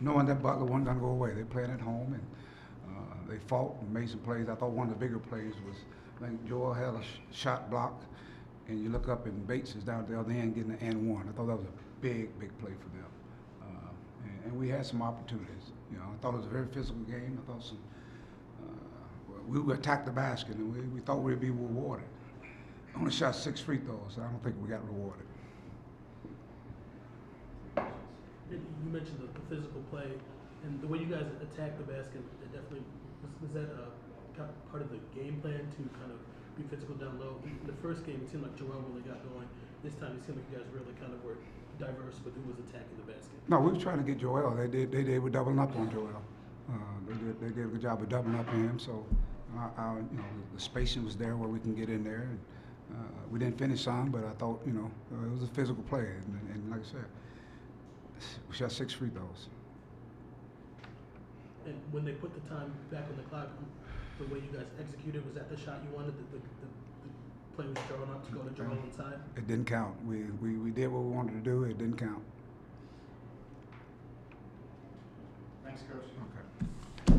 knowing that Butler wasn't going to go away. They're playing at home, and they fought and made some plays. I thought one of the bigger plays was, I think Joel had a shot block, and you look up and Bates is down at the other end getting an and one. I thought that was a big, big play for them. And we had some opportunities. You know, I thought it was a very physical game. I thought we would attack the basket, and we thought we'd be rewarded. Only shot 6 free throws, so I don't think we got rewarded. You mentioned the physical play and the way you guys attacked the basket. It definitely was that part of the game plan to kind of be physical down low. In the first game, it seemed like Joel really got going. This time, it seemed like you guys really kind of were diverse with who was attacking the basket. No, we were trying to get Joel. They were doubling up on Joel. They did a good job of doubling up on him. So, the spacing was there where we can get in there. And, we didn't finish on, but I thought, it was a physical play. And like I said, we shot 6 free throws. And when they put the time back on the clock, the way you guys executed, was that the shot you wanted? The play was drawn up to go to Joel inside? It didn't count. We did what we wanted to do. It didn't count. Thanks, Coach. Okay.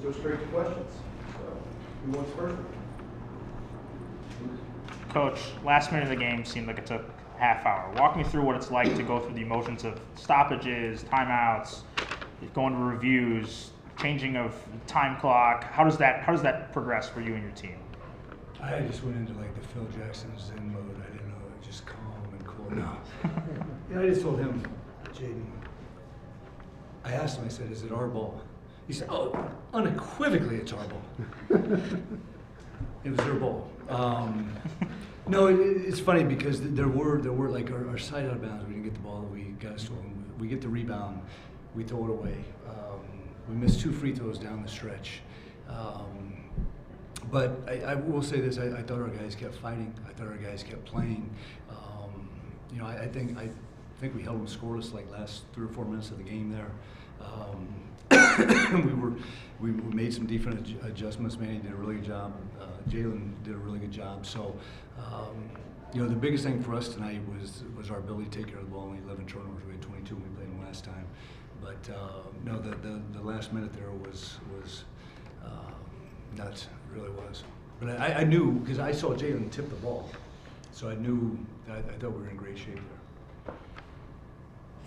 Go straight to questions. So, who wants first? Coach, last minute of the game seemed like it took a half hour. Walk me through what it's like to go through the emotions of stoppages, timeouts, going to reviews, changing of time clock. How does that progress for you and your team? I just went into like the Phil Jackson Zen mode. I didn't know, just calm and cool. No. Yeah, I just told him, Jaden. I asked him. I said, "Is it our ball?" He said, "Oh, unequivocally, it's our ball." It was their ball. No, it's funny because there were like our side out of bounds. We didn't get the ball. We got stolen. We get the rebound. We throw it away. We missed 2 free throws down the stretch. But I will say this: I thought our guys kept fighting. I thought our guys kept playing. I think we held them scoreless like last 3 or 4 minutes of the game there. We made some defensive adjustments. Manny did a really good job. Jalen did a really good job. So, the biggest thing for us tonight was our ability to take care of the ball. Only 11 turnovers. We had 22 when we played them last time. But the last minute there was nuts. It really was. But I knew, because I saw Jalen tip the ball, so I knew that I thought we were in great shape there.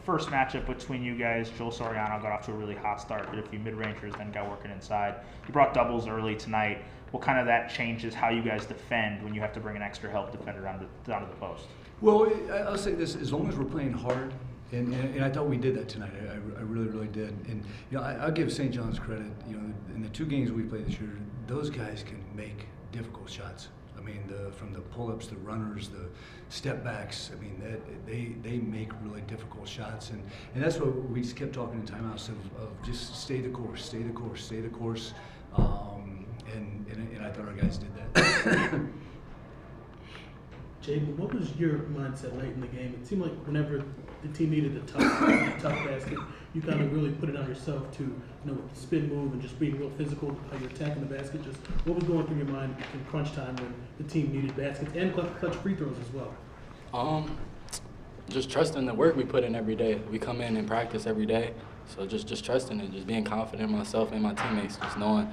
First matchup between you guys, Joel Soriano got off to a really hot start, hit a few mid-rangers, then got working inside. You brought doubles early tonight. What kind of that changes how you guys defend when you have to bring an extra help defender down to the post? Well, I'll say this: as long as we're playing hard, and I thought we did that tonight. I really, really did. And I'll give St. John's credit. In the 2 games we played this year, those guys can make difficult shots. I mean, from the pull-ups, the runners, the step backs. I mean, they make really difficult shots, and that's what we just kept talking in timeouts of just stay the course, stay the course, stay the course. And I thought our guys did that. Jaden, what was your mindset late in the game? It seemed like whenever the team needed a tough basket, you kind of really put it on yourself to, spin move and just being real physical, how you're attacking the basket. Just what was going through your mind in crunch time when the team needed baskets and clutch free throws as well? Just trusting the work we put in every day. We come in and practice every day, so just trusting it, just being confident in myself and my teammates, just knowing,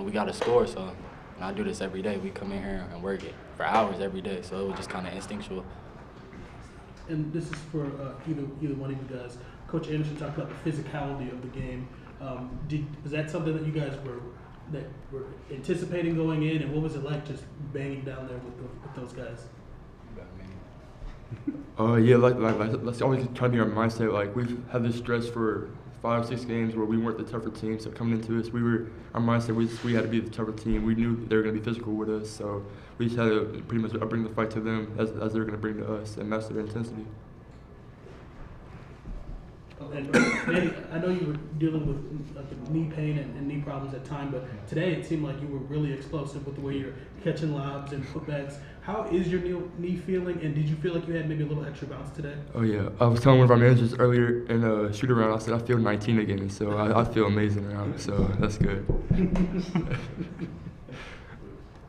we got to score, so when I do this every day, we come in here and work it for hours every day, so it was just kind of instinctual. And this is for either one of you guys. Coach Anderson talked about the physicality of the game. Was that something that you guys were anticipating going in, and what was it like just banging down there with those guys? Let's always try to be our mindset. Like, we've had this stretch for 5 or 6 games where we weren't the tougher team. So coming into this, our mindset we had to be the tougher team. We knew they were going to be physical with us, so we just had to pretty much bring the fight to them as they're going to bring to us and match their intensity. And Manny, I know you were dealing with knee pain and knee problems at times, but today it seemed like you were really explosive with the way you're catching lobs and putbacks. How is your knee feeling, and did you feel like you had maybe a little extra bounce today? Oh yeah, I was telling one of our managers earlier in a shoot around, I said I feel 19 again, so I feel amazing now, so that's good.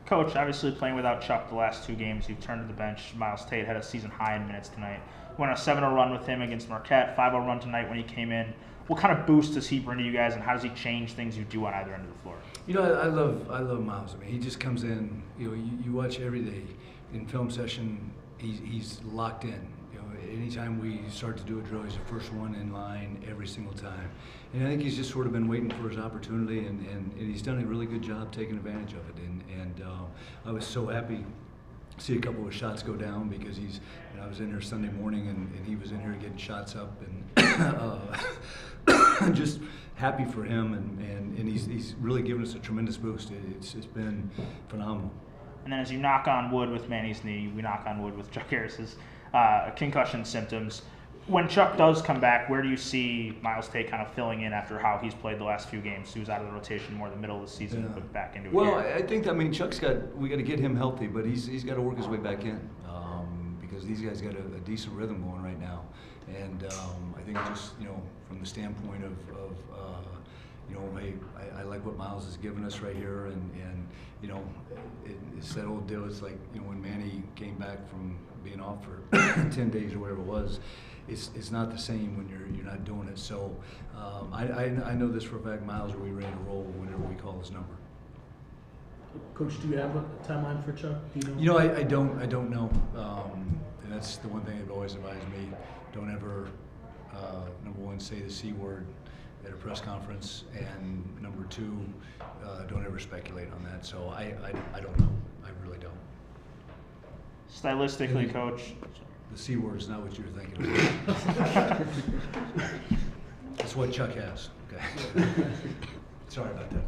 Coach, obviously playing without Chuck the last 2 games, you've turned to the bench. Miles Tate had a season high in minutes tonight. Went on a 7-0 run with him against Marquette, 5-0 run tonight when he came in. What kind of boost does he bring to you guys, and how does he change things you do on either end of the floor? I love Miles. I mean, he just comes in. You watch every day in film session. He's locked in. Anytime we start to do a drill, he's the first one in line every single time. And I think he's just sort of been waiting for his opportunity, and he's done a really good job taking advantage of it. And I was so happy to see a couple of shots go down because I was in there Sunday morning and he was in here getting shots up, and just happy for him, and he's really given us a tremendous boost. It's been phenomenal. And then as you knock on wood with Manny's knee, we knock on wood with Chuck Harris's concussion symptoms. When Chuck does come back, where do you see Miles Tate kind of filling in after how he's played the last few games? He was out of the rotation more the middle of the season, but back into it. Well, I think, Chuck's we got to get him healthy, but he's got to work his way back in because these guys got a decent rhythm going right now. And I think just, from the standpoint of hey, I like what Miles has given us right here, and it's that old deal. It's like, when Manny came back from being off for 10 days or whatever it was, it's not the same when you're not doing it. So I know this for a fact. Miles will be ready to roll whenever we call his number. Coach, do you have a timeline for Chuck? I don't know. And that's the one thing they've always advised me: don't ever, number one, say the C word at a press conference, and number 2, don't ever speculate on that. So I don't know. I really don't. Stylistically, Coach. The C word is not what you're thinking of. That's what Chuck has. Okay. Sorry about that.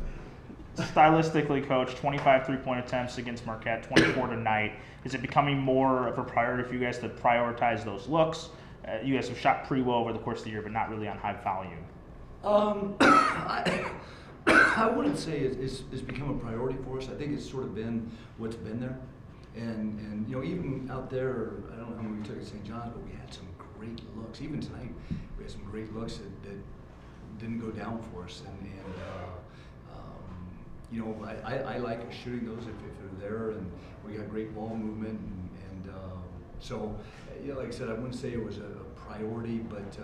Stylistically, Coach, 25 3-point attempts against Marquette, 24 tonight. Is it becoming more of a priority for you guys to prioritize those looks? You guys have shot pretty well over the course of the year, but not really on high volume. I wouldn't say it's become a priority for us. I think it's sort of been what's been there. And you know, even out there, I don't know how many we took at St. John's, but we had some great looks. Even tonight, we had some great looks that didn't go down for us. And you know, I like shooting those if they're there, and we got great ball movement. So, yeah, like I said, I wouldn't say it was a priority, but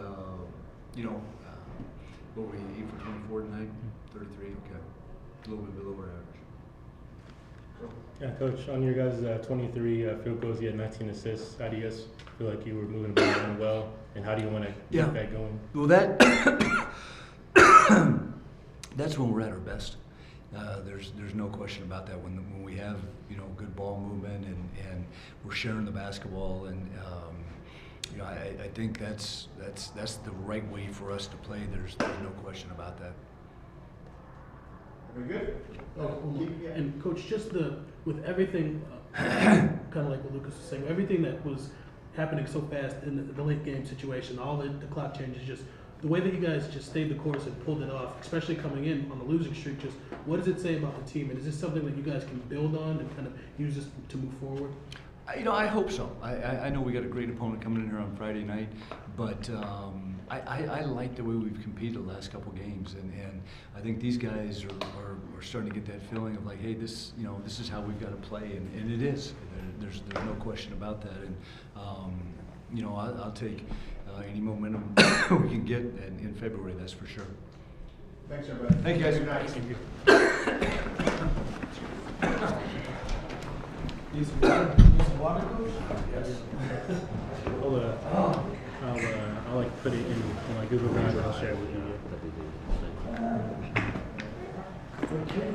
you know, what were we 8 for 24 tonight? 33, okay, a little bit below our average. Yeah, Coach, on your guys' 23 field goals, you had 19 assists. How do you guys feel like you were moving the ball around well, and how do you want to keep that going? Well, that's when we're at our best. There's no question about that. When we have, you know, good ball movement and we're sharing the basketball, and you know, I think that's the right way for us to play. There's no question about that. Very good. And Coach, just with everything, kind of like what Lucas was saying, everything that was happening so fast in the late game situation, all the clock changes, just the way that you guys just stayed the course and pulled it off, especially coming in on the losing streak, just what does it say about the team? And is this something that you guys can build on and kind of use this to move forward? You know, I hope so. I know we got a great opponent coming in here on Friday night, but I like the way we've competed the last couple games, and I think these guys are starting to get that feeling of like, hey, this is how we've got to play, and it is. There's no question about that, and you know, I'll take any momentum we can get in February. That's for sure. Thanks, everybody. Thank you, guys. Thank you. Need some water? Need some water, Coach? Yes. I'll like put it in my Google Drive and I'll share it with you. Okay.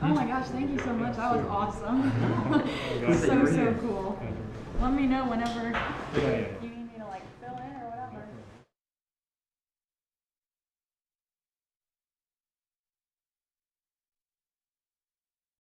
Oh my gosh, thank you so much. That was awesome. So cool. Let me know whenever you